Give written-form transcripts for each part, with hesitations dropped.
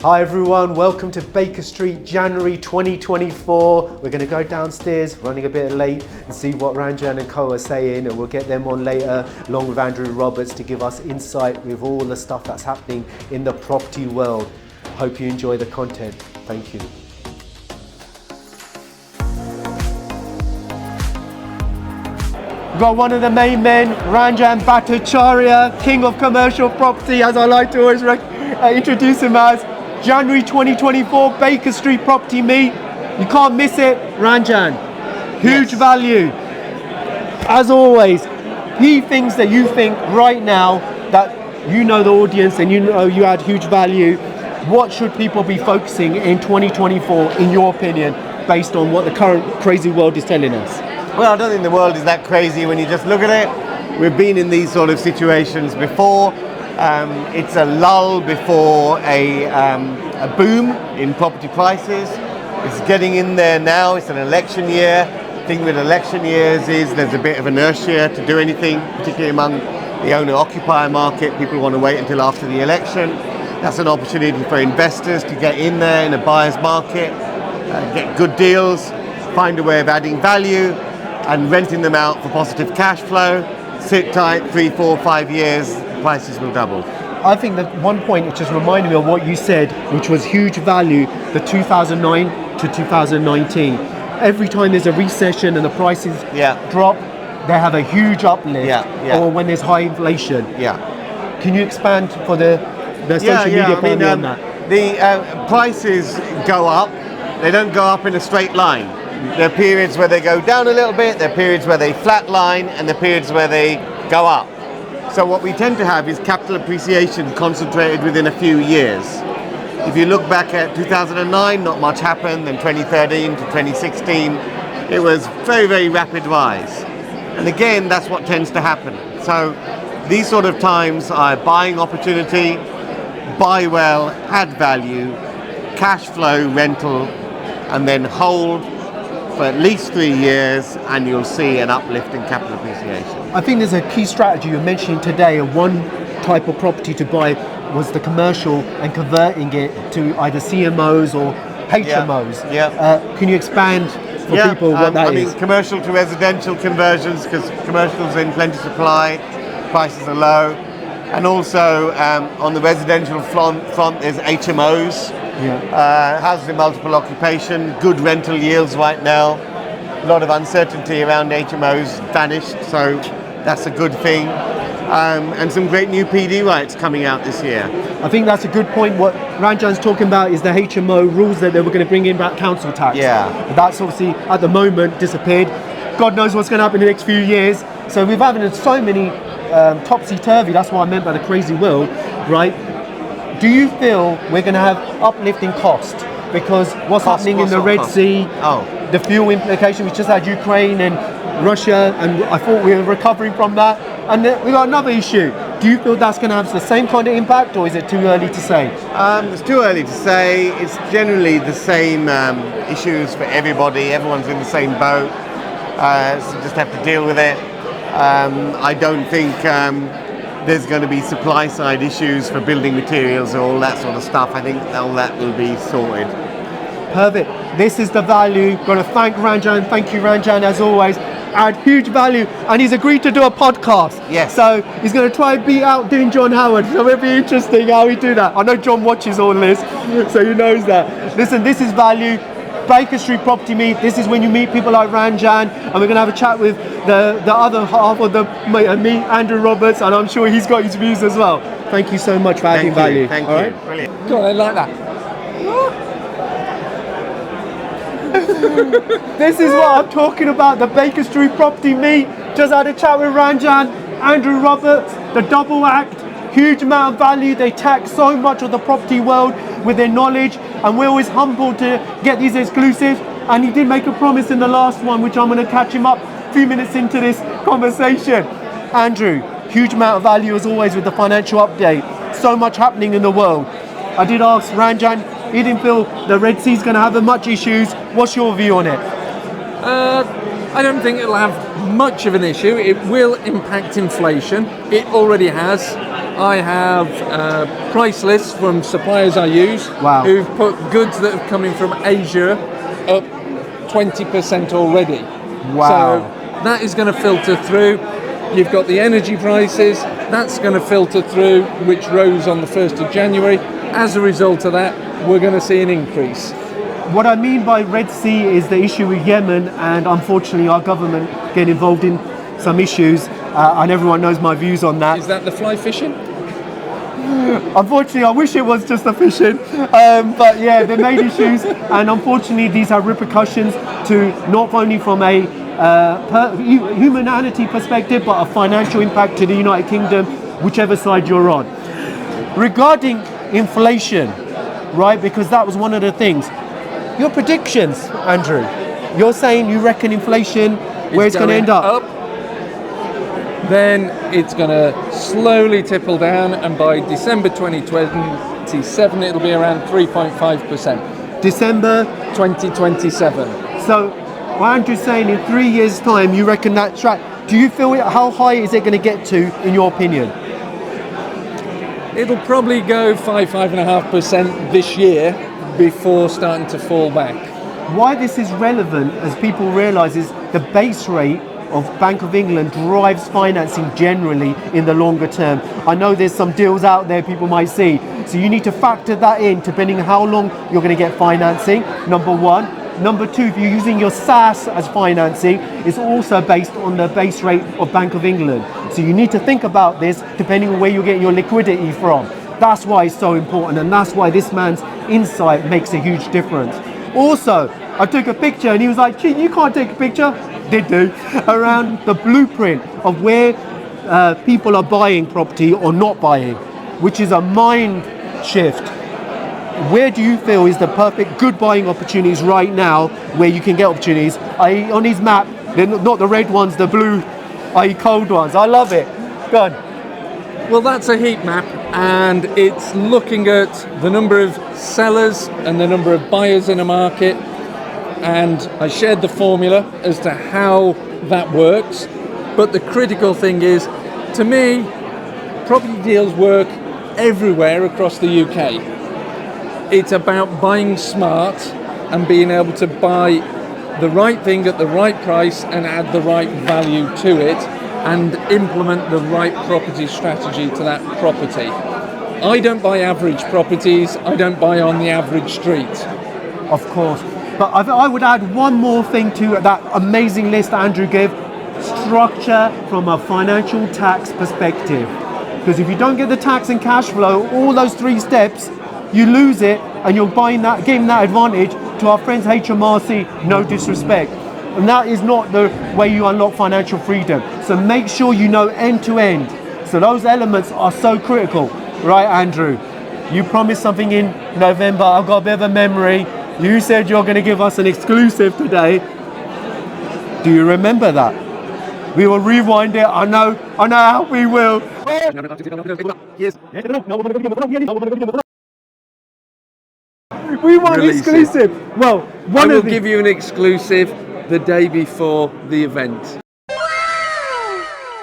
Hi everyone, welcome to Baker Street, January 2024. We're going to go downstairs, running a bit late, and see what Ranjan and Co are saying, and we'll get them on later, along with Andrew Roberts, to give us insight with all the stuff that's happening in the property world. Hope you enjoy the content. Thank you. We've got one of the main men, Ranjan Bhattacharya, king of commercial property, as I like to always introduce him as. January 2024, Baker Street Property Meet. You can't miss it. Ranjan, huge value. As always, key things that you think right now that you know the audience and you know you add huge value. What should people be focusing in 2024, in your opinion, based on what the current crazy world is telling us? Well, I don't think the world is that crazy when you just look at it. We've been in these sort of situations before. It's a lull before a boom in property prices. It's getting in there now. It's an election year. The thing with election years is there's a bit of inertia to do anything, particularly among the owner-occupier market. People want to wait until after the election. That's an opportunity for investors to get in there in a buyer's market, get good deals, find a way of adding value and renting them out for positive cash flow. Sit tight, 3, 4, 5 years, prices will double. I think that one point it just reminded me of what you said, which was huge value, the 2009 to 2019. Every time there's a recession and the prices drop, they have a huge uplift, or when there's high inflation. Can you expand for the social media partner on that? The prices go up. They don't go up in a straight line. There are periods where they go down a little bit, there are periods where they flatline, and there are periods where they go up. So what we tend to have is capital appreciation concentrated within a few years. If you look back at 2009, not much happened. Then 2013 to 2016, it was very, very rapid rise. And again, that's what tends to happen. So these sort of times are buying opportunity, buy well, add value, cash flow, rental, and then hold for at least 3 years, and you'll see an uplift in capital appreciation. I think there's a key strategy you're mentioning today, and one type of property to buy was the commercial and converting it to either CMOs or HMOs. Can you expand for people what that is? I mean, commercial to residential conversions, because commercial's in plenty supply, prices are low. And also on the residential front there's HMOs. Houses in multiple occupation, good rental yields right now. A lot of uncertainty around HMOs vanished, so that's a good thing. And some great new PD rights coming out this year. I think that's a good point. What Ranjan's talking about is the HMO rules that they were going to bring in about council tax. That's obviously at the moment disappeared. God knows what's going to happen in the next few years. So we've had so many topsy-turvy. That's what I meant by the crazy world, right? Do you feel we're going to have uplifting cost? Because what's happening in the Red Sea, the fuel implication, we just had Ukraine and Russia, and I thought we were recovering from that. And then we got another issue. Do you feel that's going to have the same kind of impact, or is it too early to say? It's too early to say. It's generally the same issues for everybody. Everyone's in the same boat. So just have to deal with it. I don't think there's going to be supply side issues for building materials or all that sort of stuff. I think all that will be sorted. Perfect. This is the value. Got to thank Ranjan. Thank you, Ranjan, as always. Add huge value, and he's agreed to do a podcast. So he's going to try and beat out doing John Howard. So it'll be interesting how we do that. I know John watches all this, so he knows that. Listen, this is value. Baker Street Property Meet. This is when you meet people like Ranjan, and we're going to have a chat with the other half of me, Andrew Roberts, and I'm sure he's got his views as well. Thank you so much for adding value. Thank you. Right? Brilliant. God, I like that. This is what I'm talking about, the Baker Street Property Meet. Just had a chat with Ranjan, Andrew Roberts, the double act. Huge amount of value. They tax so much of the property world with their knowledge, and we're always humbled to get these exclusives. And he did make a promise in the last one, which I'm going to catch him up a few minutes into this conversation. Andrew, huge amount of value as always with the financial update. So much happening in the world. I did ask Ranjan, he didn't feel the Red Sea's going to have much issues. What's your view on it? I don't think it'll have much of an issue. It will impact inflation. It already has. I have price lists from suppliers I use Wow. who've put goods that have come in from Asia up 20% already. Wow. So that is going to filter through. You've got the energy prices, that's going to filter through, which rose on the 1st of January. As a result of that, we're going to see an increase. What I mean by Red Sea is the issue with Yemen, and unfortunately our government get involved in some issues, and everyone knows my views on that. Is that the fly fishing? Unfortunately, I wish it was just the fishing, but yeah, they made issues, and unfortunately these have repercussions to not only from a humanity perspective, but a financial impact to the United Kingdom, whichever side you're on. Regarding inflation, right, because that was one of the things. Your predictions, Andrew, you're saying you reckon inflation, where it's going to end up? Then it's going to slowly tipple down, and by December 2027 it'll be around 3.5%. December 2027. So what Andrew's saying, in 3 years' time, you reckon that track, do you feel it, how high is it going to get to, in your opinion? It'll probably go 5.5% this year before starting to fall back. Why this is relevant, as people realise, is the base rate of Bank of England drives financing generally in the longer term. I know there's some deals out there people might see, so you need to factor that in depending on how long you're going to get financing, number one. Number two, if you're using your SAS as financing, it's also based on the base rate of Bank of England. So you need to think about this depending on where you're getting your liquidity from. That's why it's so important, and that's why this man's insight makes a huge difference. Also, I took a picture and he was like, "Gee, you can't take a picture." Did do, around the blueprint of where people are buying property or not buying, which is a mind shift. Where do you feel is the perfect good buying opportunities right now where you can get opportunities? On his map, they're not the red ones, the blue, cold ones. I love it. Go on. Well, that's a heat map, and it's looking at the number of sellers and the number of buyers in a market. And I shared the formula as to how that works. But the critical thing is, to me, property deals work everywhere across the UK. It's about buying smart and being able to buy the right thing at the right price and add the right value to it and implement the right property strategy to that property. I don't buy average properties, I don't buy on the average street. Of course. But I would add one more thing to that amazing list that Andrew gave: structure from a financial tax perspective. Because if you don't get the tax and cash flow, all those 3 steps, you lose it, and you're giving that advantage to our friends HMRC, no disrespect. And that is not the way you unlock financial freedom. So make sure you know end to end. So those elements are so critical. Right, Andrew? You promised something in November. I've got a bit of a memory. You said you're going to give us an exclusive today. Do you remember that? We will rewind it. I know how we will. Yes. We want Release exclusive. Well, I will give you an exclusive the day before the event.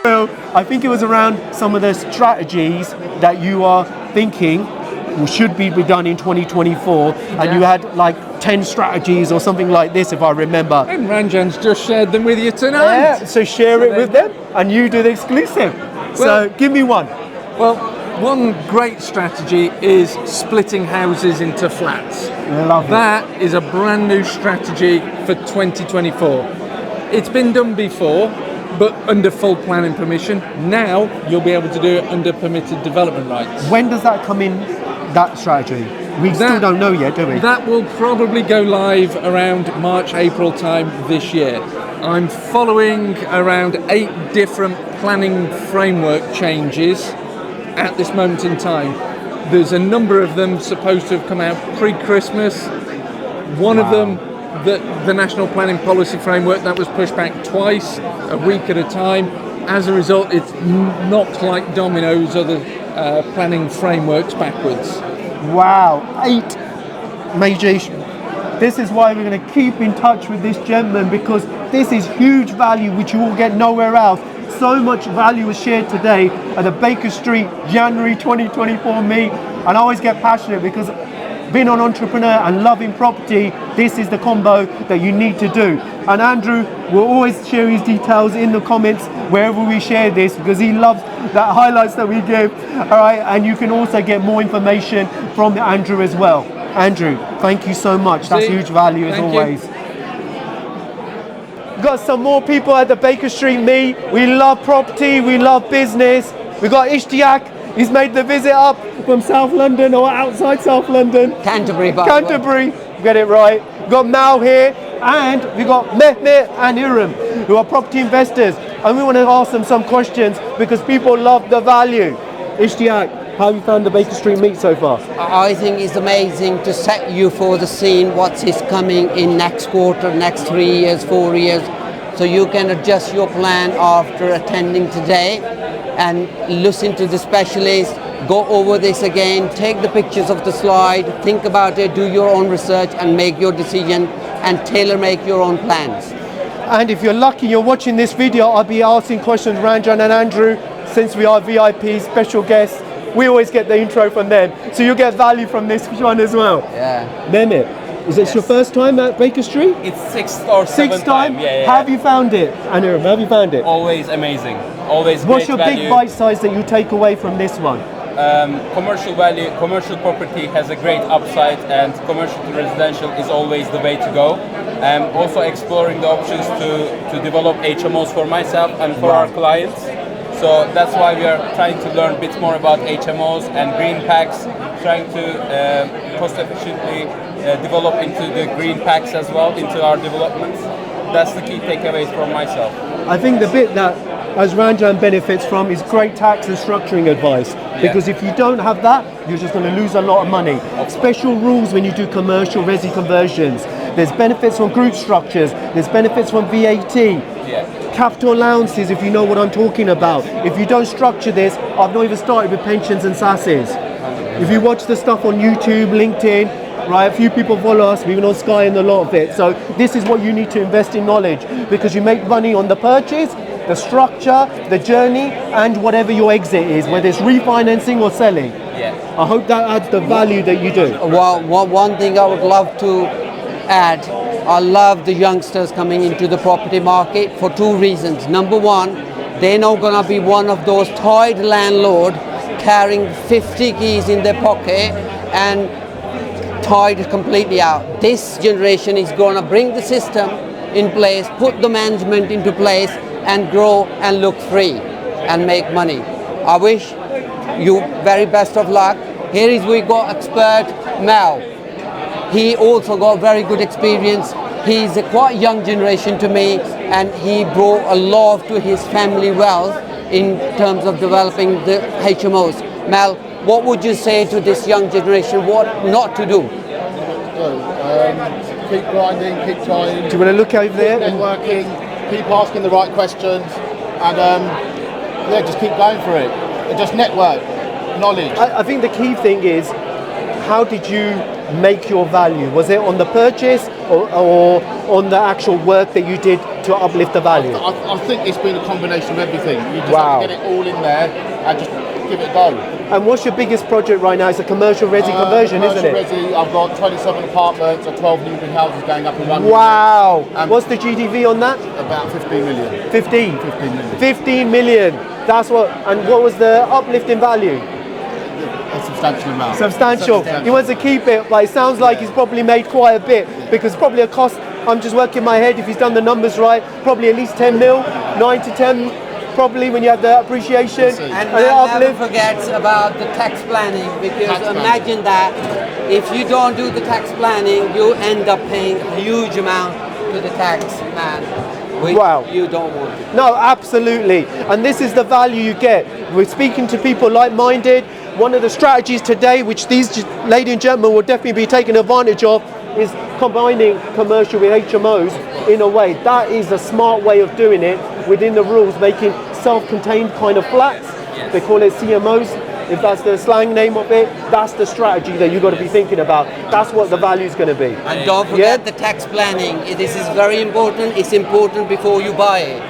I think it was around some of the strategies that you are thinking should be done in 2024, and you had like 10 strategies or something like this, if I remember. And Ranjan's just shared them with you tonight. Yeah, so share it with them, and you do the exclusive. So give me one. Well, one great strategy is splitting houses into flats. Love it. That is a brand new strategy for 2024. It's been done before, but under full planning permission. Now you'll be able to do it under permitted development rights. When does that come in, that strategy? We still don't know yet, do we? That will probably go live around March, April time this year. I'm following around 8 different planning framework changes at this moment in time. There's a number of them supposed to have come out pre-Christmas. One of them, the National Planning Policy Framework, that was pushed back twice, a week at a time. As a result, it's knocked like dominoes other planning frameworks backwards. Wow, 8 major issues. This is why we're going to keep in touch with this gentleman, because this is huge value which you will get nowhere else. So much value was shared today at the Baker Street January 2024 meet, and I always get passionate because being an entrepreneur and loving property, this is the combo that you need to do. And Andrew will always share his details in the comments wherever we share this, because he loves that highlights that we give. All right, and you can also get more information from Andrew as well. Andrew, thank you so much. That's huge value as always. Got some more people at the Baker Street meet. We love property, we love business. We got Ishtiaq. He's made the visit up from South London or outside South London. Canterbury, Canterbury, get it right. We've got Mal here, and we've got Mehmet and Iram, who are property investors. And we want to ask them some questions because people love the value. Ishtiaq, how have you found the Baker Street meet so far? I think it's amazing to set you for the scene, what is coming in next quarter, next 3 years, 4 years. So you can adjust your plan after attending today and listen to the specialist, go over this again, take the pictures of the slide, think about it, do your own research and make your decision and tailor-make your own plans. And if you're lucky, you're watching this video, I'll be asking questions Ranjan and Andrew, since we are VIP special guests. We always get the intro from them, so you'll get value from this one as well. Yeah. Mehmet, is this your first time at Baker Street? It's sixth or seventh time. Yeah. How have you found it? Aniram, how have you found it? Always amazing. Always What's great your value. big bite size that you take away from this one? Commercial value, commercial property has a great upside, and commercial to residential is always the way to go. Also exploring the options to develop HMOs for myself and for our clients. So that's why we are trying to learn a bit more about HMOs and green packs, trying to cost efficiently develop into the green packs as well into our developments. That's the key takeaways from myself. I think the bit that as Ranjan benefits from is great tax and structuring advice, because if you don't have that, you're just going to lose a lot of money. Special rules when you do commercial resi conversions. There's benefits from group structures, there's benefits from VAT. Capital allowances, if you know what I'm talking about. If you don't structure this, I've not even started with pensions and SASs. If you watch the stuff on YouTube, LinkedIn, right, a few people follow us, we've been on Sky and a lot of it. So this is what you need to invest in knowledge, because you make money on the purchase, the structure, the journey, and whatever your exit is, whether it's refinancing or selling. I hope that adds the value that you do. Well, one thing I would love to add, I love the youngsters coming into the property market for two reasons. Number one, they're not going to be one of those tied landlords carrying 50 keys in their pocket and tied completely out. This generation is going to bring the system in place, put the management into place, and grow and look free and make money. I wish you very best of luck. Here is we got expert Mel. He also got very good experience. He's a quite young generation to me, and he brought a lot to his family wealth in terms of developing the HMOs. Mel, what would you say to this young generation, what not to do? Keep grinding, keep trying. Do you want to look over there? Keep networking, keep asking the right questions, and just keep going for it. And just network, knowledge. I think the key thing is, how did you make your value? Was it on the purchase or on the actual work that you did to uplift the value? I think it's been a combination of everything. You just have to get it all in there and just give it a go. And what's your biggest project right now? It's a commercial resi conversion, isn't it? Resi, I've got 27 apartments and 12 new houses going up in 1 year. Wow! What's the GDV on that? About 15 million. 15? 15 million. 15 million! That's what, and what was the uplift in value? A substantial amount. Substantial. He wants to keep it, but it sounds like he's probably made quite a bit, because probably a cost, I'm just working my head, if he's done the numbers right, probably at least 10 mil, 9 to 10 probably when you have the appreciation. And never forget about the tax planning, because imagine that if you don't do the tax planning, you end up paying a huge amount to the tax man. Which you don't want to. No, absolutely. And this is the value you get. We're speaking to people like-minded. One of the strategies today, which these ladies and gentlemen will definitely be taking advantage of, is combining commercial with HMOs in a way. That is a smart way of doing it within the rules, making self-contained kind of flats. They call it CMOs, if that's the slang name of it. That's the strategy that you've got to be thinking about. That's what the value is going to be. And don't forget the tax planning. This is very important. It's important before you buy it.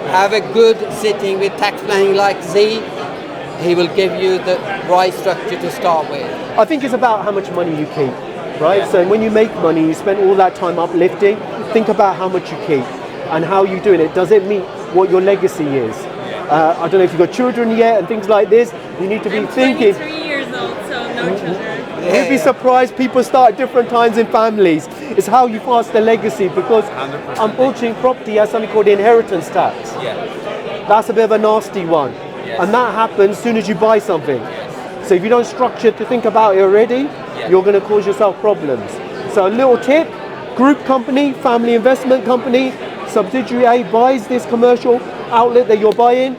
have a good sitting with tax planning like Z. He will give you the right structure to start with. I think it's about how much money you keep, right? So when you make money, you spend all that time uplifting. Think about how much you keep and how you're doing it. Does it meet what your legacy is? I don't know if you've got children yet and things like this. You need to be thinking. 23 years old, so no children. You'd be surprised people start at different times in families. It's how you pass the legacy, because 100%. unfortunately property has something called inheritance tax. Yeah. That's a bit of a nasty one. Yes. And that happens as soon as you buy something. So if you don't structure to think about it already, you're going to cause yourself problems. So a little tip, group company, family investment company, subsidiary A buys this commercial outlet that you're buying,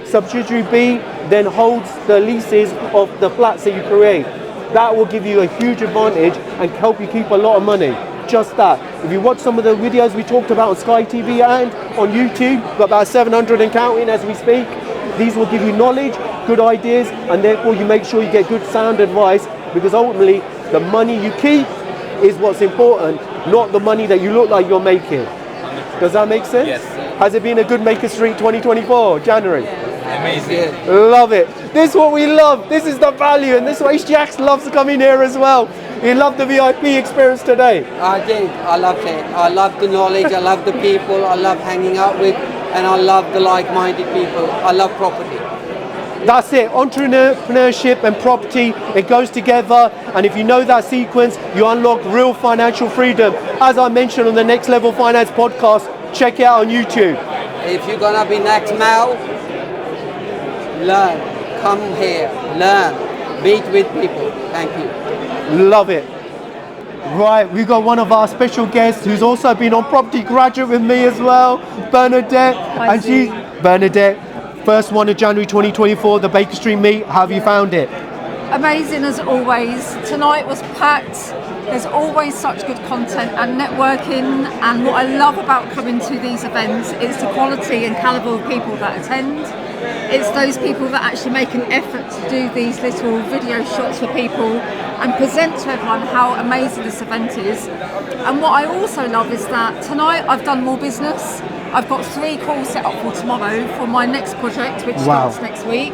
subsidiary B then holds the leases of the flats that you create. That will give you a huge advantage and help you keep a lot of money. Just that. If you watch some of the videos we talked about on Sky TV and on YouTube, we've got about 700 and counting as we speak. These will give you knowledge, good ideas, and therefore you make sure you get good sound advice, because ultimately the money you keep is what's important, not the money that you look like you're making. Does that make sense? Yes. Has it been a good Maker Street 2024, January? Amazing. Love it. This is what we love. This is the value, and this is why HTX loves coming here as well. He loved the VIP experience today. I did. I loved it. I love the knowledge. I love the people. I love hanging out with, and I love the like-minded people. I love property. That's it. Entrepreneurship and property, it goes together. And if you know that sequence, you unlock real financial freedom. As I mentioned on the Next Level Finance podcast, check it out on YouTube. If you're gonna be next Mal, learn. Come here. Learn. Meet with people. Thank you. Love it. Right, we've got one of our special guests who's also been on Property Graduate with me as well, Bernadette. And she's Bernadette, first one of January 2024, the Baker Street meet. How have you found it? Amazing as always. Tonight was packed. There's always such good content and networking, and what I love about coming to these events is the quality and calibre of people that attend. It's those people that actually make an effort to do these little video shots for people and present to everyone how amazing this event is. And what I also love is that tonight I've done more business. I've got 3 calls set up for tomorrow for my next project, which starts next week.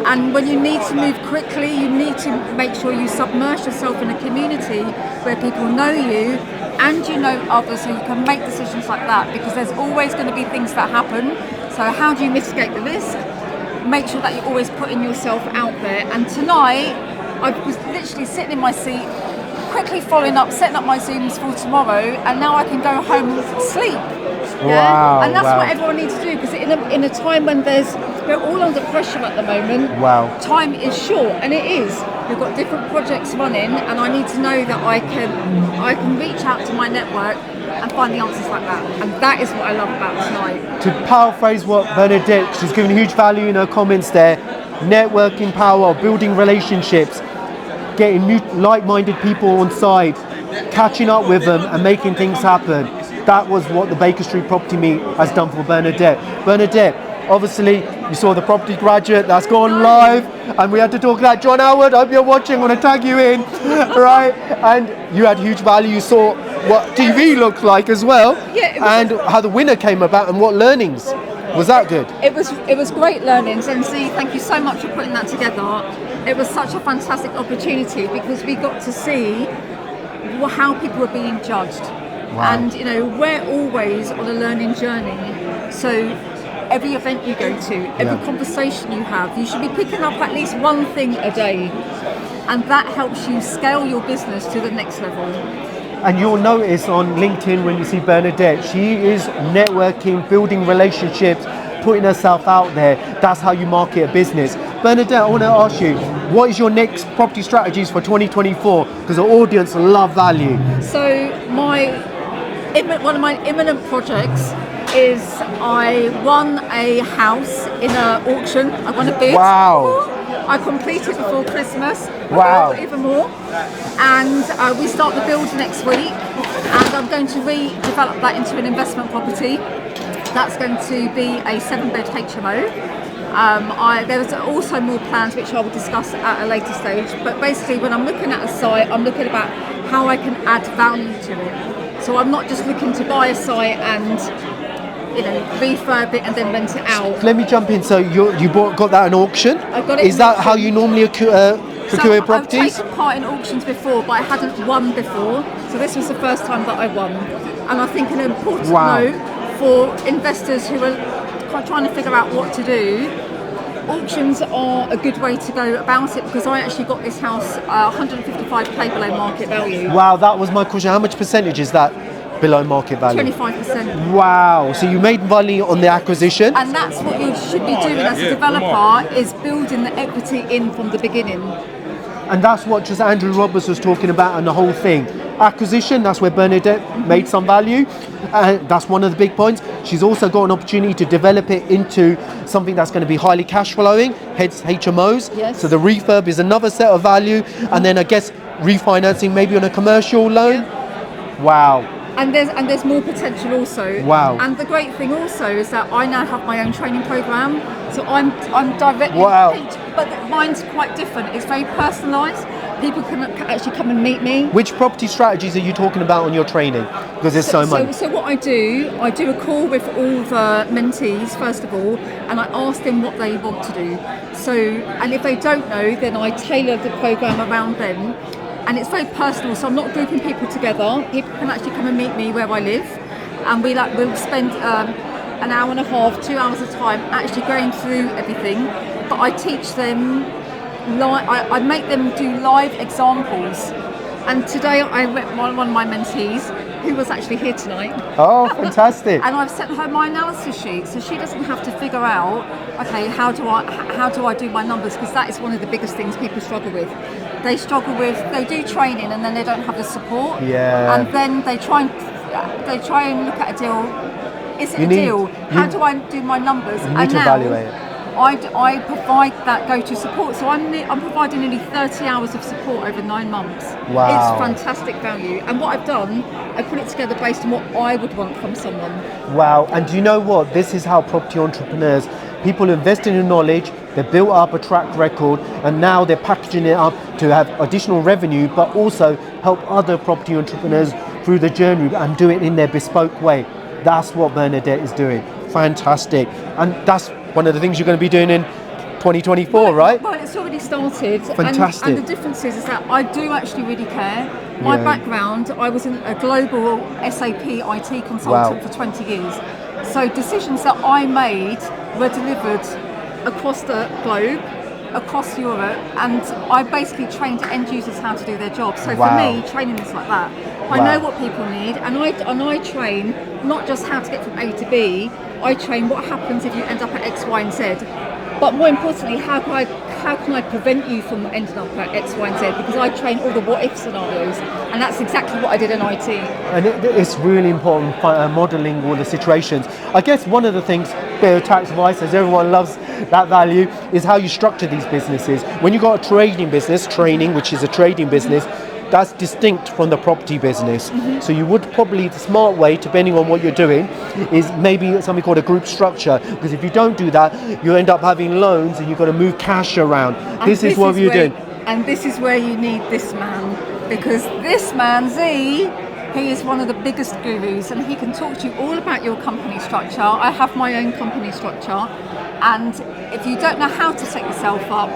And when you need to move quickly, you need to make sure you submerge yourself in a community where people know you and you know others, so you can make decisions like that, because there's always going to be things that happen. So how do you mitigate the risk? Make sure that you're always putting yourself out there. And tonight, I was literally sitting in my seat, quickly following up, setting up my Zooms for tomorrow, and now I can go home and sleep. Wow, and that's wow. what everyone needs to do, because in a time when we're all under pressure at the moment, time is short, and it is. We've got different projects running, and I need to know that I can reach out to my network and find the answers like that. And that is what I love about tonight. To paraphrase what Bernadette, she's given huge value in her comments there, networking power, building relationships, getting new like-minded people on side, catching up with them and making things happen. That was what the Baker Street Property Meet has done for Bernadette. Bernadette, obviously you saw the Property Graduate that's gone live, and we had to talk about John Howard. I hope you're watching, I'm going to tag you in, right? And you had huge value, you saw what TV looks like as well, and how the winner came about and what learnings. Was that good? It was great learnings, and Z, thank you so much for putting that together. It was such a fantastic opportunity, because we got to see how people were being judged. And we're always on a learning journey, so every event you go to, every conversation you have, you should be picking up at least one thing a day, and that helps you scale your business to the next level. And you'll notice on LinkedIn when you see Bernadette, she is networking, building relationships, putting herself out there. That's how you market a business. Bernadette, I want to ask you, what is your next property strategies for 2024? Because the audience love value. So one of my imminent projects is I won a house in an auction. I won a bid. Wow. I completed before Christmas. Wow. Even more. And we start the build next week. And I'm going to redevelop that into an investment property. That's going to be a 7-bed HMO. There's also more plans which I will discuss at a later stage. But basically, when I'm looking at a site, I'm looking about how I can add value to it. So I'm not just looking to buy a site and refurb it and then rent it out. Let me jump in. So got that at an auction? I got it. Is that how you normally procure properties? I've taken part in auctions before, but I hadn't won before. So this was the first time that I won. And I think an important note for investors who are trying to figure out what to do, auctions are a good way to go about it, because I actually got this house 155k below market value. Wow, that was my question. How much percentage is that below market value? 25%. Wow, so you made money on the acquisition? And that's what you should be doing as a developer, is building the equity in from the beginning. And that's what just Andrew Roberts was talking about, and the whole thing. Acquisition, that's where Bernadette made some value. That's one of the big points. She's also got an opportunity to develop it into something that's going to be highly cash flowing, hence HMOs. Yes. So the refurb is another set of value. And then I guess refinancing maybe on a commercial loan. Yeah. Wow. And there's more potential also. Wow. And the great thing also is that I now have my own training program, so I'm directly teach, but mine's quite different. It's very personalised. People can actually come and meet me. Which property strategies are you talking about on your training? Because there's so much. So what I do a call with all the mentees first of all, and I ask them what they want to do. So, and if they don't know, then I tailor the program around them. And it's very personal, so I'm not grouping people together. People can actually come and meet me where I live, and we'll spend an hour and a half, 2 hours of time actually going through everything. But I teach them, I make them do live examples. And today I met one of my mentees, who was actually here tonight. Oh, fantastic! And I've sent her my analysis sheet, so she doesn't have to figure out, okay, how do I do my numbers? Because that is one of the biggest things people struggle with. They they do training and then they don't have the support. Yeah. And then they try and look at a deal. Is it a deal? How do I do my numbers? You need to evaluate it. I provide that go-to support, so I'm providing nearly 30 hours of support over 9 months. Wow. It's fantastic value, and what I've done, I put it together based on what I would want from someone. Wow, and do you know what? This is how property entrepreneurs, people invest in knowledge, they built up a track record, and now they're packaging it up to have additional revenue, but also help other property entrepreneurs through the journey and do it in their bespoke way. That's what Bernadette is doing. Fantastic. And that's one of the things you're going to be doing in 2024, right? Well, it's already started. Fantastic. And the difference is that I do actually really care. My background, I was a global SAP IT consultant for 20 years. So decisions that I made were delivered across the globe, across Europe, and I basically trained end users how to do their job. So for me, training is like that. I know what people need, and I train not just how to get from A to B. I train what happens if you end up at X, Y, and Z. But more importantly, how can I prevent you from ending up at X, Y, and Z? Because I train all the what-if scenarios, and that's exactly what I did in IT. And it's really important modelling all the situations. I guess one of the things, bit of tax advice, as everyone loves that value, is how you structure these businesses. When you've got a trading business, which is a trading business, that's distinct from the property business. So you would probably, the smart way, depending on what you're doing, is maybe something called a group structure. Because if you don't do that, you end up having loans and you've got to move cash around. This is what you're doing. And this is where you need this man. Because this man, Z, he is one of the biggest gurus, and he can talk to you all about your company structure. I have my own company structure. And if you don't know how to set yourself up,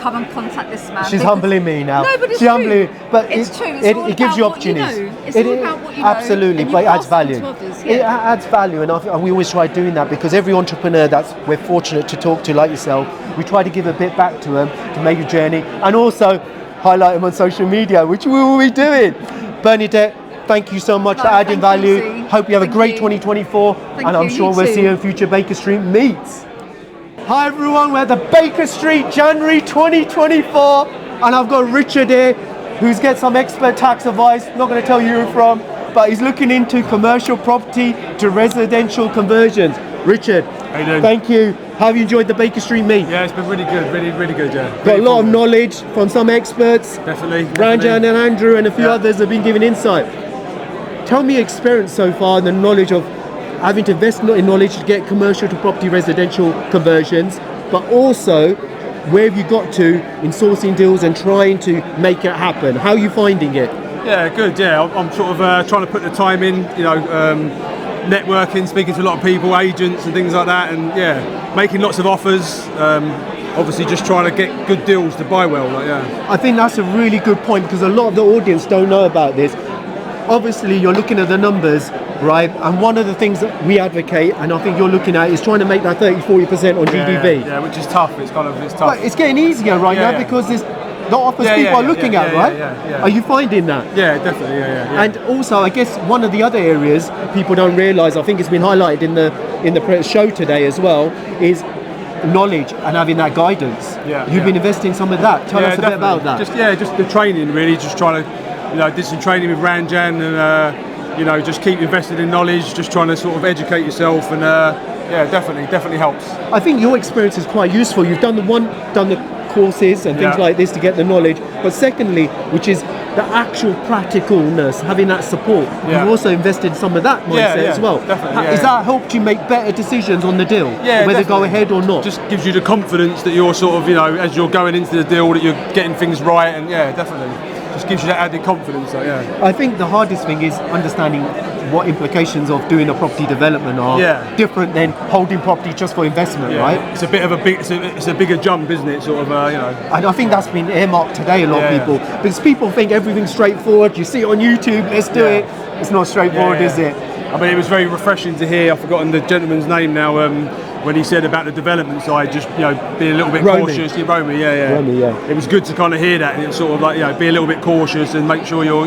come and contact this man. She's humbling me now. No, but it's She's true. Humbling, but it's true. It gives you opportunities. It's all about what you know. Absolutely, and but it adds pass on value. to others, It adds value, and we always try doing that, because every entrepreneur we're fortunate to talk to, like yourself, we try to give a bit back to them to make a journey, and also highlight them on social media, which we will be doing. Bernadette, thank you so much for adding value. Hope you have a great 2024, and I'm sure we'll see you in future Baker Street meets. Hi everyone, we're at the Baker Street, January 2024, and I've got Richard here, who's got some expert tax advice. I'm not going to tell you who you're from, but he's looking into commercial property to residential conversions. Richard, how you doing? Thank you. How have you enjoyed the Baker Street meet? Yeah, it's been really good, really good, yeah. Got a lot of knowledge from some experts. Definitely. Ranjan and Andrew and a few others have been giving insight. Tell me your experience so far and the knowledge of having to invest in knowledge to get commercial to property residential conversions, but also where have you got to in sourcing deals and trying to make it happen? How are you finding it? Yeah, good. Yeah, I'm sort of trying to put the time in. networking, speaking to a lot of people, agents and things like that, and yeah, making lots of offers. Obviously, just trying to get good deals to buy well. Like, yeah. I think that's a really good point because a lot of the audience don't know about this. Obviously, you're looking at the numbers, right? And one of the things that we advocate, and I think you're looking at, is trying to make that 30-40% on GDP. Yeah, which is tough. It's tough. But it's getting easier right now because there's the offers people are looking at, right? Yeah. Are you finding that? Yeah, definitely. Yeah. And also, I guess one of the other areas people don't realise, I think it's been highlighted in the show today as well, is knowledge and having that guidance. You've been investing some of that. Tell us a bit about that. Just the training, really. Just trying to, did some training with Ranjan and, just keep invested in knowledge. Just trying to sort of educate yourself and, definitely helps. I think your experience is quite useful. You've done the courses and things like this to get the knowledge. But secondly, which is the actual practicalness, having that support. You've also invested some of that mindset as well. Has that helped you make better decisions on the deal? Whether go ahead or not? Just gives you the confidence that you're sort of, as you're going into the deal, that you're getting things right, and definitely. Just gives you that added confidence. I think the hardest thing is understanding what implications of doing a property development are different than holding property just for investment, right? It's a bit of it's a bigger jump, isn't it? Sort of, And I think that's been earmarked today. A lot of people, because people think everything's straightforward. You see it on YouTube, let's do it. It's not straightforward, is it? I mean, it was very refreshing to hear. I've forgotten the gentleman's name now. When he said about the development side, just being a little bit cautious. Romy, It was good to kind of hear that, and it's sort of like be a little bit cautious and make sure you're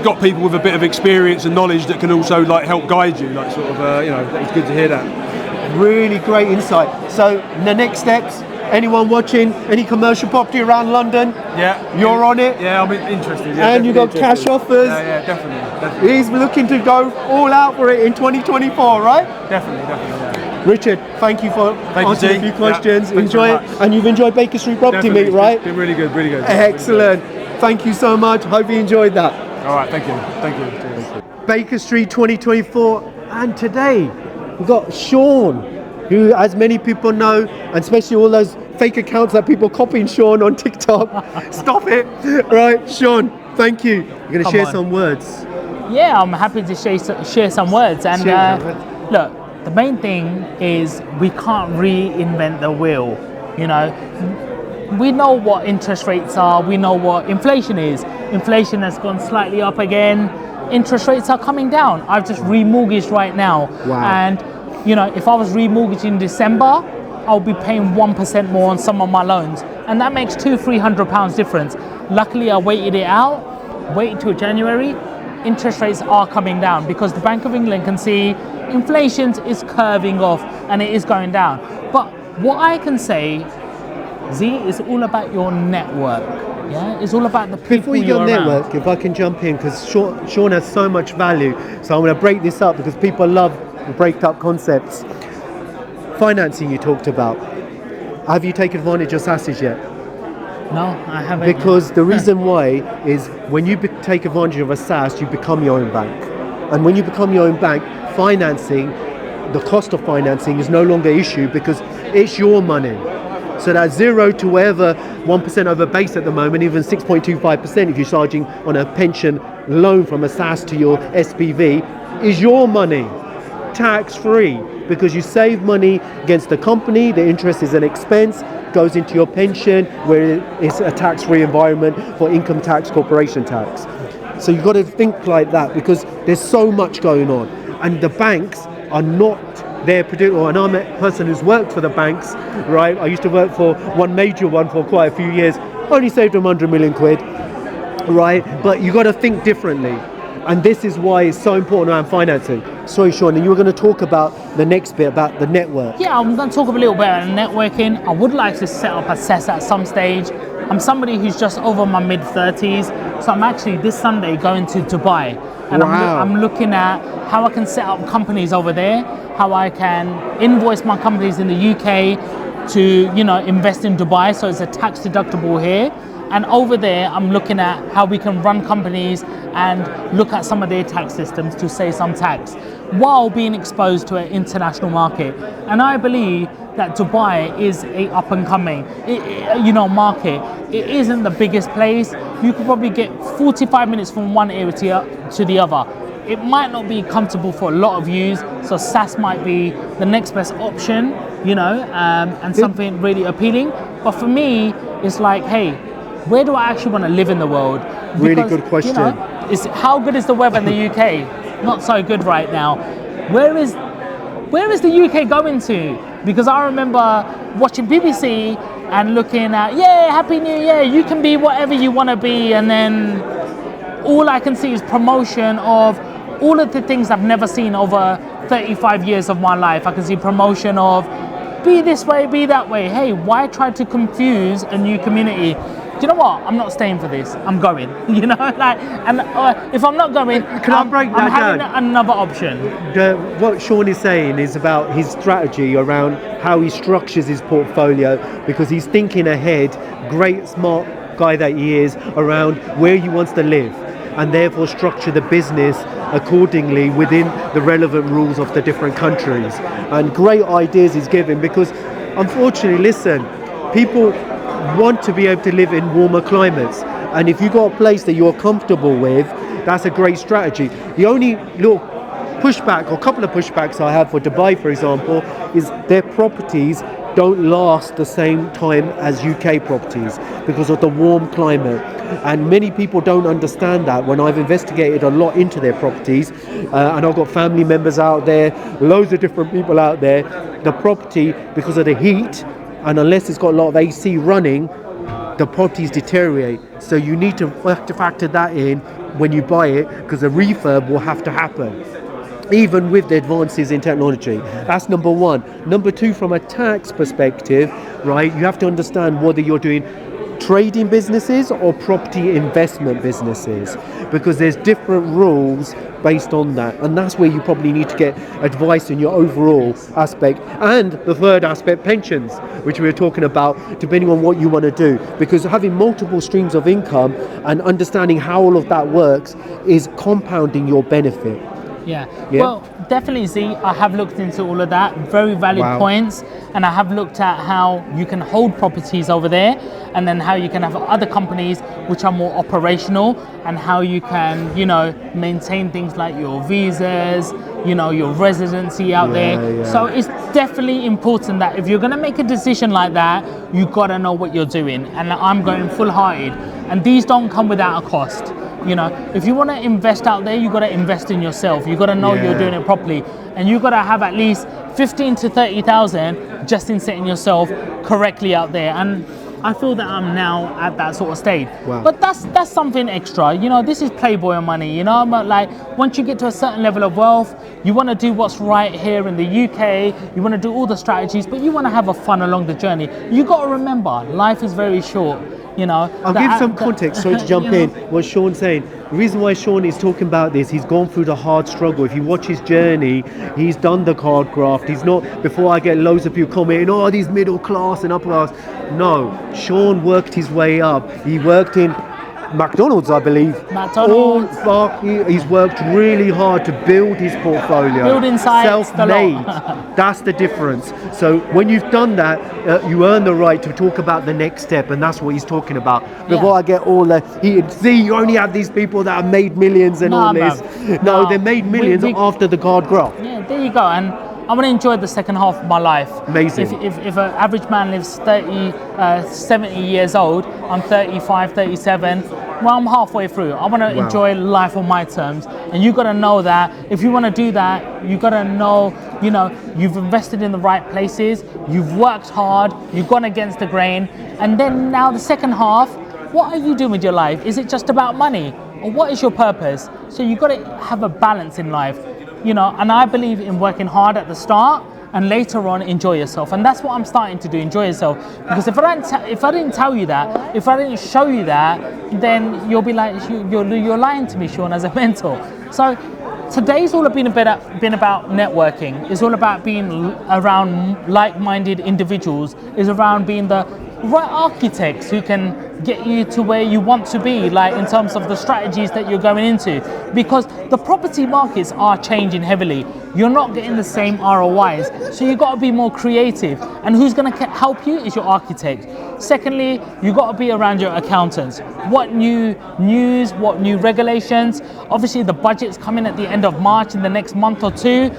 got people with a bit of experience and knowledge that can also help guide you. It was good to hear that. Really great insight. So the next steps. Anyone watching any commercial property around London? You're on it. I'm interested. And you got cash offers. Definitely. He's looking to go all out for it in 2024, right? Definitely. Richard, thank you for answering a few questions. Enjoy it. And you've enjoyed Baker Street Property Meet, right? It's been really good. Excellent. Thank you so much. Hope you enjoyed that. All right, thank you. Baker Street 2024, and today we've got Sean, who, as many people know, and especially all those fake accounts that people copying Sean on TikTok. Stop it. Right, Sean, thank you. You're going to share some words. Yeah, I'm happy to share some words. And look, the main thing is we can't reinvent the wheel. We know what interest rates are. We know what inflation is. Inflation has gone slightly up again. Interest rates are coming down. I've just remortgaged right now. Wow. And, if I was remortgaging in December, I'll be paying 1% more on some of my loans. And that makes £200-300 difference. Luckily, I waited it out, waited till January. Interest rates are coming down because the Bank of England can see inflation is curving off and it is going down. But what I can say, Z, is all about your network. It's all about the people. Before you go network, if I can jump in, because Sean has so much value, so I'm going to break this up because people love break up concepts. Financing you talked about. Have you taken advantage of SASs yet? No, I haven't. Because the reason why is when you take advantage of a SAS, you become your own bank. And when you become your own bank, financing, the cost of financing is no longer an issue because it's your money. So that 0 to wherever 1% over base at the moment, even 6.25% if you're charging on a pension loan from a SAS to your SPV, is your money, tax-free, because you save money against the company, the interest is an expense, goes into your pension, where it's a tax-free environment for income tax, corporation tax. So you've got to think like that because there's so much going on. And the banks are not there predictable. And I'm a person who's worked for the banks, right? I used to work for one major one for quite a few years, only saved them 100 million quid, right? But you got to think differently. And this is why it's so important around financing. Sorry, Sean, and you were going to talk about the next bit, about the network. Yeah, I'm going to talk a little bit about networking. I would like to set up a SES at some stage. I'm somebody who's just over my mid-30s, so I'm actually this Sunday going to Dubai. And I'm looking at how I can set up companies over there, how I can invoice my companies in the UK to, invest in Dubai, so it's a tax deductible here. And over there, I'm looking at how we can run companies and look at some of their tax systems to save some tax while being exposed to an international market. And I believe that Dubai is a up and coming, market. It isn't the biggest place. You could probably get 45 minutes from one area to the other. it might not be comfortable for a lot of yous, so SaaS might be the next best option, and something really appealing. But for me, it's like, hey, where do I actually want to live in the world? Because, really good question. How good is the weather in the UK? Not so good right now. Where is the UK going to? Because I remember watching BBC and looking at, Happy New Year, you can be whatever you want to be, and then all I can see is promotion of all of the things I've never seen over 35 years of my life. I can see promotion of be this way, be that way. Hey, why try to confuse a new community? Do you know what? I'm not staying for this. I'm going. If I'm not going, I'm having another option. What Sean is saying is about his strategy around how he structures his portfolio, because he's thinking ahead, great smart guy that he is, around where he wants to live, and therefore structure the business accordingly within the relevant rules of the different countries. And great ideas he's given, because unfortunately, listen, people want to be able to live in warmer climates, and if you've got a place that you're comfortable with, that's a great strategy. The only little pushback, or couple of pushbacks I have for Dubai, for example, is their properties don't last the same time as UK properties because of the warm climate, and many people don't understand that. When I've investigated a lot into their properties, and I've got family members out there, loads of different people out there, the property, because of the heat, and unless it's got a lot of AC running, the properties deteriorate. So you need to factor that in when you buy it, because a refurb will have to happen, even with the advances in technology. That's number one. Number two, from a tax perspective, right, you have to understand whether you're doing trading businesses or property investment businesses, because there's different rules based on that, and that's where you probably need to get advice in your overall aspect. And the third aspect, pensions, which we were talking about, depending on what you want to do, because having multiple streams of income and understanding how all of that works is compounding your benefit. Yeah. Well, definitely, Z, I have looked into all of that. Very valid points. And I have looked at how you can hold properties over there, and then how you can have other companies which are more operational, and how you can, maintain things like your visas, your residency out there. Yeah. So it's definitely important that if you're going to make a decision like that, you got to know what you're doing. And I'm going full-hearted. And these don't come without a cost. If you want to invest out there, you got to invest in yourself. You got to know you're doing it properly, and you got to have at least 15 to 30,000 just in setting yourself correctly out there. And I feel that I'm now at that sort of stage. Wow. But that's something extra. This is Playboy money. But like, once you get to a certain level of wealth, you want to do what's right here in the UK. You want to do all the strategies, but you want to have a fun along the journey. You got to remember, life is very short. I'll give some context, sorry to jump in, what Sean's saying. The reason why Sean is talking about this, he's gone through the hard struggle. If you watch his journey, he's done the card graft. He's not, before I get loads of people commenting, these middle class and upper class. No, Sean worked his way up. He worked in McDonald's, I believe. McDonald's. He's worked really hard to build his portfolio. Building sites, self-made. That's the difference. So when you've done that, you earn the right to talk about the next step, and that's what he's talking about. Before I get all the you only have these people that have made millions and all this. No, they made millions after the card graft. Yeah, there you go. And I want to enjoy the second half of my life. Amazing. If an average man lives 70 years old, I'm 35, 37, well, I'm halfway through. I want to enjoy life on my terms. And you got to know that if you want to do that, you got to know, you've invested in the right places, you've worked hard, you've gone against the grain. And then now the second half, what are you doing with your life? Is it just about money? Or what is your purpose? So you got to have a balance in life. And I believe in working hard at the start and later on enjoy yourself. And that's what I'm starting to do, enjoy yourself. Because if I didn't tell you that, if I didn't show you that, then you'll be like, you're lying to me, Sean, as a mentor. So today's all been about networking. It's all about being around like-minded individuals. It's around being the right architects who can get you to where you want to be, like in terms of the strategies that you're going into, because the property markets are changing heavily. You're not getting the same ROIs, so you've got to be more creative. And who's going to help you is your architect. Secondly, you've got to be around your accountants. What new news, what new regulations? Obviously, the budget's coming at the end of March in the next month or two.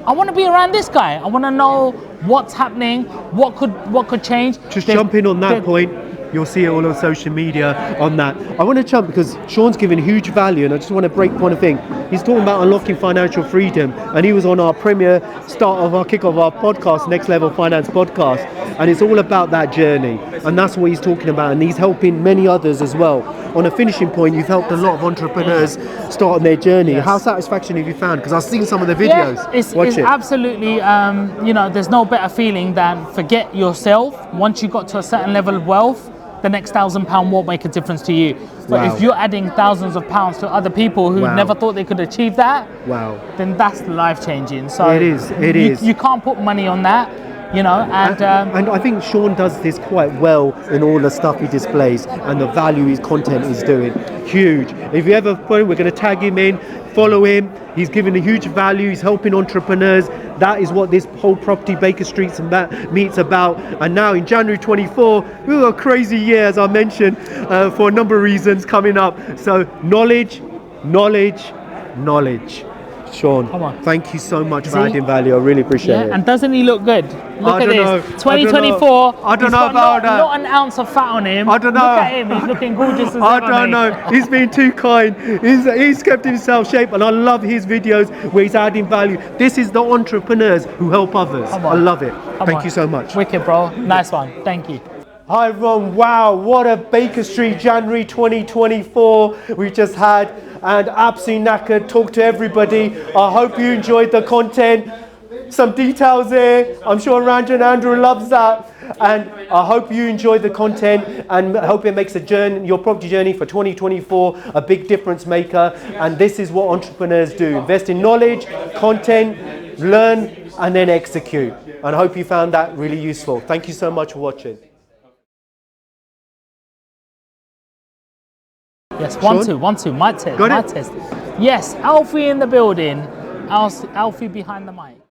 I want to be around this guy. I want to know what's happening, what could change. Just jump in on that point. You'll see it all on social media on that. I want to jump because Sean's given huge value, and I just want to break one thing. He's talking about unlocking financial freedom, and he was on our premiere start of our kick of our podcast, Next Level Finance podcast, and it's all about that journey, and that's what he's talking about, and he's helping many others as well. On a finishing point, you've helped a lot of entrepreneurs start on their journey. Yes. How satisfaction have you found? Because I've seen some of the videos. Yeah, it's absolutely, there's no better feeling than forget yourself. Once you got to a certain level of wealth, the next £1,000 won't make a difference to you. But if you're adding thousands of pounds to other people who never thought they could achieve that, then that's life changing. So it is. You can't put money on that. And I think Sean does this quite well in all the stuff he displays and the value his content is doing. Huge. If you ever follow, we're going to tag him in, follow him. He's giving a huge value. He's helping entrepreneurs. That is what this whole Property Baker Streets and meets about. And now in January 24, we've got a crazy year, as I mentioned, for a number of reasons coming up. So knowledge. Sean, thank you so much for adding value. I really appreciate it. And doesn't he look good? Look at this. 2024. I don't know about that. Not an ounce of fat on him. I don't know. Look at him. He's looking gorgeous as ever. I don't know. He's been too kind. He's kept himself shape, and I love his videos where he's adding value. This is the entrepreneurs who help others. I love it. Thank you so much. Wicked, bro. Nice one. Thank you. Hi everyone, wow, what a Baker Street January 2024 we just had, and absolutely knackered. Talk to everybody. I hope you enjoyed the content. Some details here. I'm sure Ranjan and Andrew loves that, and I hope you enjoyed the content, and I hope it makes your property journey for 2024 a big difference maker. And this is what entrepreneurs do: invest in knowledge, content, learn, and then execute. And I hope you found that really useful. Thank you so much for watching. Yes, one, two, mic test. Yes, Alfie in the building. Alfie behind the mic.